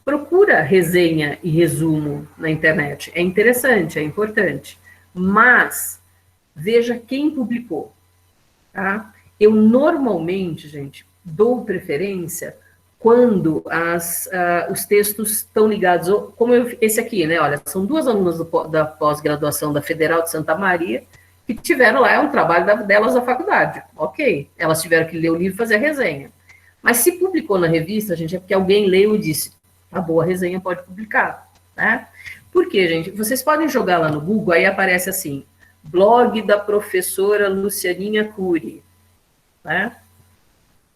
Procura resenha e resumo na internet. É interessante, é importante. Mas veja quem publicou, tá? Eu normalmente, gente, dou preferência quando os textos estão ligados, como esse aqui, né? Olha, são duas alunas da pós-graduação da Federal de Santa Maria que tiveram lá, é um trabalho delas da faculdade, ok. Elas tiveram que ler o livro e fazer a resenha. Mas se publicou na revista, gente, é porque alguém leu e disse, a boa resenha pode publicar, né? Por quê, gente? Vocês podem jogar lá no Google, aí aparece assim, blog da professora Lucianinha Cury, né?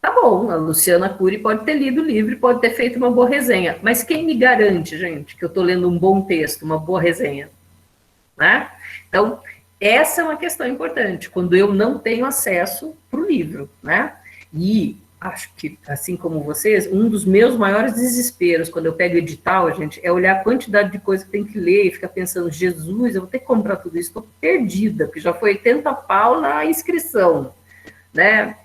Tá bom, a Luciana Cury pode ter lido o livro, pode ter feito uma boa resenha, mas quem me garante, gente, que eu estou lendo um bom texto, uma boa resenha, né? Então, essa é uma questão importante, quando eu não tenho acesso para o livro, né? E acho que, assim como vocês, um dos meus maiores desesperos quando eu pego edital, gente, é olhar a quantidade de coisa que tem que ler e ficar pensando, Jesus, eu vou ter que comprar tudo isso, estou perdida, porque já foi 80 pau na inscrição, né?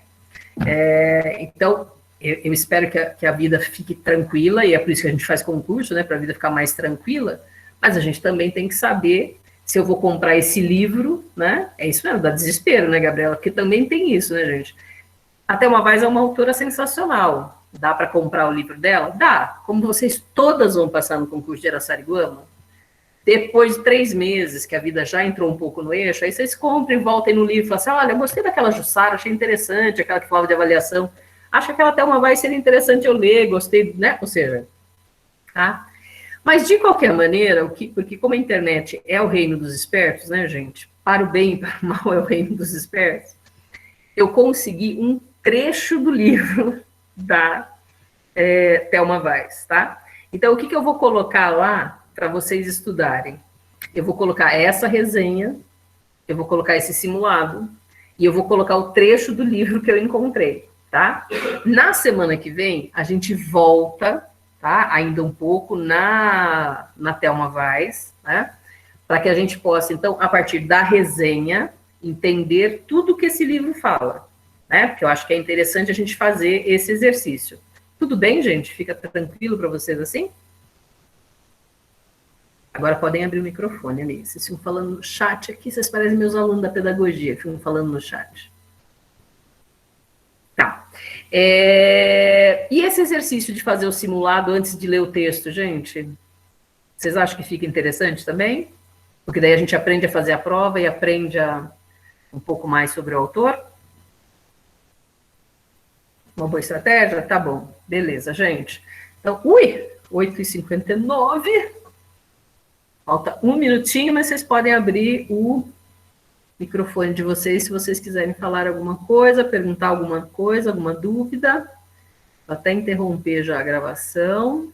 Então, eu espero que a vida fique tranquila, e é por isso que a gente faz concurso, né, para a vida ficar mais tranquila, mas a gente também tem que saber se eu vou comprar esse livro, né, é isso mesmo, dá desespero, né, Gabriela, porque também tem isso, né, gente. A Thelma Weiss é uma autora sensacional, dá para comprar o livro dela? Dá, como vocês todas vão passar no concurso de Araçariguama, depois de 3 meses, que a vida já entrou um pouco no eixo, aí vocês comprem, voltem no livro e falam assim, olha, eu gostei daquela Jussara, achei interessante, aquela que falava de avaliação, acho que aquela Thelma vai ser interessante eu ler, gostei, né? Ou seja, tá? Mas, de qualquer maneira, porque como a internet é o reino dos espertos, né, gente? Para o bem e para o mal é o reino dos espertos, eu consegui um trecho do livro da Thelma Weiss, tá? Então, o que eu vou colocar lá para vocês estudarem? Eu vou colocar essa resenha, eu vou colocar esse simulado, e eu vou colocar o trecho do livro que eu encontrei, tá? Na semana que vem, a gente volta, tá? Ainda um pouco na Thelma Weiss, né? Para que a gente possa, então, a partir da resenha, entender tudo que esse livro fala, né? Porque eu acho que é interessante a gente fazer esse exercício. Tudo bem, gente? Fica tranquilo para vocês assim? Agora podem abrir o microfone ali. Vocês ficam falando no chat aqui, vocês parecem meus alunos da pedagogia, ficam falando no chat. Tá. E esse exercício de fazer o simulado antes de ler o texto, gente? Vocês acham que fica interessante também? Porque daí a gente aprende a fazer a prova e aprende um pouco mais sobre o autor? Uma boa estratégia? Tá bom. Beleza, gente. Então, 8h59. Falta 1 minutinho, mas vocês podem abrir o microfone de vocês se vocês quiserem falar alguma coisa, perguntar alguma coisa, alguma dúvida. Vou até interromper já a gravação.